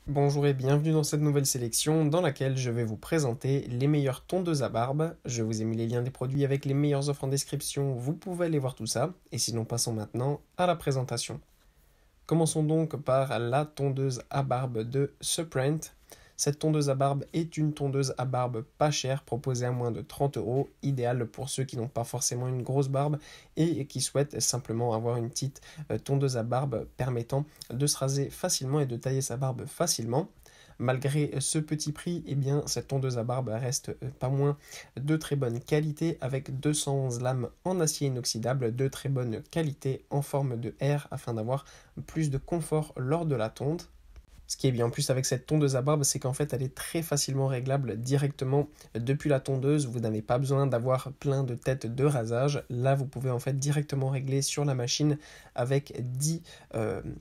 Bonjour et bienvenue dans cette nouvelle sélection dans laquelle je vais vous présenter les meilleures tondeuses à barbe. Je vous ai mis les liens des produits avec les meilleures offres en description, vous pouvez aller voir tout ça. Et sinon passons maintenant à la présentation. Commençons donc par la tondeuse à barbe de Suprent. Cette tondeuse à barbe est une tondeuse à barbe pas chère, proposée à moins de 30 €, idéale pour ceux qui n'ont pas forcément une grosse barbe et qui souhaitent simplement avoir une petite tondeuse à barbe permettant de se raser facilement et de tailler sa barbe facilement. Malgré ce petit prix, eh bien, cette tondeuse à barbe reste pas moins de très bonne qualité avec 211 lames en acier inoxydable de très bonne qualité en forme de R afin d'avoir plus de confort lors de la tonte. Ce qui est bien en plus avec cette tondeuse à barbe, c'est qu'en fait elle est très facilement réglable directement depuis la tondeuse. Vous n'avez pas besoin d'avoir plein de têtes de rasage. Là, vous pouvez en fait directement régler sur la machine avec 10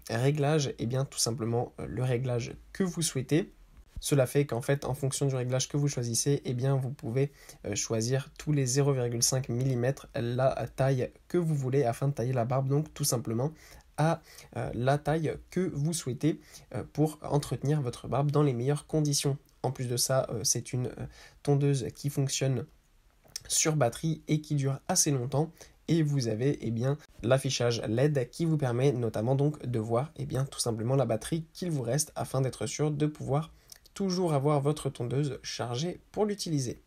réglages. Et bien tout simplement le réglage que vous souhaitez. Cela fait qu'en fait, en fonction du réglage que vous choisissez, eh bien, vous pouvez choisir tous les 0,5 mm la taille que vous voulez afin de tailler la barbe. Donc tout simplement à la taille que vous souhaitez pour entretenir votre barbe dans les meilleures conditions. En plus de ça, c'est une tondeuse qui fonctionne sur batterie et qui dure assez longtemps. Et vous avez l'affichage LED qui vous permet notamment donc de voir tout simplement la batterie qu'il vous reste afin d'être sûr de pouvoir toujours avoir votre tondeuse chargée pour l'utiliser.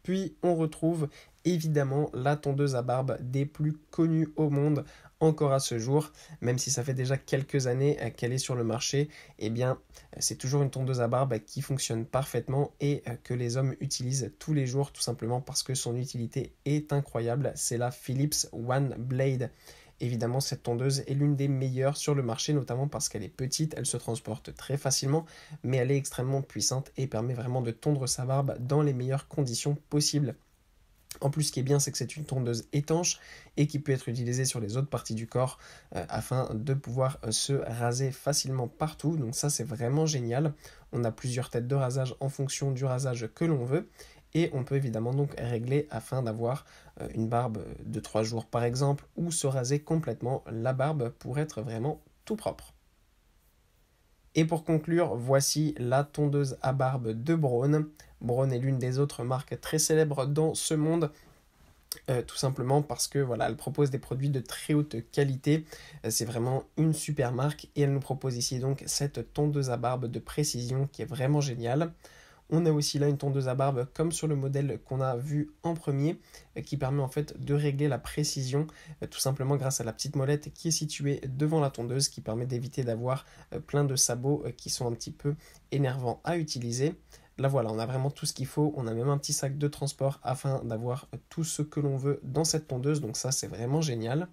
Puis on retrouve évidemment la tondeuse à barbe des plus connues au monde encore à ce jour, même si ça fait déjà quelques années qu'elle est sur le marché, c'est toujours une tondeuse à barbe qui fonctionne parfaitement et que les hommes utilisent tous les jours tout simplement parce que son utilité est incroyable. C'est la Philips One Blade. Évidemment, cette tondeuse est l'une des meilleures sur le marché, notamment parce qu'elle est petite, elle se transporte très facilement, mais elle est extrêmement puissante et permet vraiment de tondre sa barbe dans les meilleures conditions possibles. En plus, ce qui est bien, c'est que c'est une tondeuse étanche et qui peut être utilisée sur les autres parties du corps afin de pouvoir se raser facilement partout. Donc ça, c'est vraiment génial. On a plusieurs têtes de rasage en fonction du rasage que l'on veut. Et on peut évidemment donc régler afin d'avoir une barbe de 3 jours par exemple, ou se raser complètement la barbe pour être vraiment tout propre. Et pour conclure, voici la tondeuse à barbe de Braun. Braun est l'une des autres marques très célèbres dans ce monde. Tout simplement parce que voilà, elle propose des produits de très haute qualité. C'est vraiment une super marque et elle nous propose ici donc cette tondeuse à barbe de précision qui est vraiment géniale. On a aussi là une tondeuse à barbe comme sur le modèle qu'on a vu en premier qui permet en fait de régler la précision tout simplement grâce à la petite molette qui est située devant la tondeuse qui permet d'éviter d'avoir plein de sabots qui sont un petit peu énervants à utiliser. Là voilà, on a vraiment tout ce qu'il faut, on a même un petit sac de transport afin d'avoir tout ce que l'on veut dans cette tondeuse, donc ça c'est vraiment génial.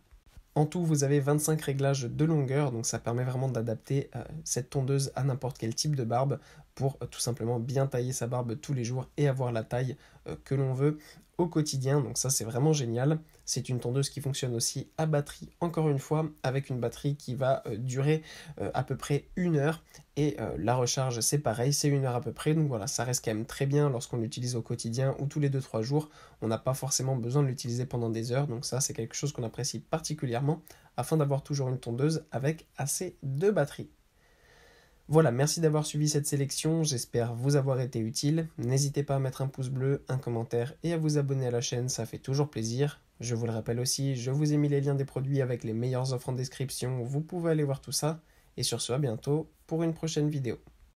En tout, vous avez 25 réglages de longueur, donc ça permet vraiment d'adapter cette tondeuse à n'importe quel type de barbe pour tout simplement bien tailler sa barbe tous les jours et avoir la taille que l'on veut au quotidien. Donc ça, c'est vraiment génial. C'est une tondeuse qui fonctionne aussi à batterie, encore une fois, avec une batterie qui va durer à peu près 1 heure. Et la recharge, c'est pareil, c'est 1 heure à peu près. Donc voilà, ça reste quand même très bien lorsqu'on l'utilise au quotidien ou tous les 2-3 jours. On n'a pas forcément besoin de l'utiliser pendant des heures. Donc ça, c'est quelque chose qu'on apprécie particulièrement afin d'avoir toujours une tondeuse avec assez de batterie. Voilà, merci d'avoir suivi cette sélection, j'espère vous avoir été utile. N'hésitez pas à mettre un pouce bleu, un commentaire et à vous abonner à la chaîne, ça fait toujours plaisir. Je vous le rappelle aussi, je vous ai mis les liens des produits avec les meilleures offres en description, vous pouvez aller voir tout ça. Et sur ce, à bientôt pour une prochaine vidéo.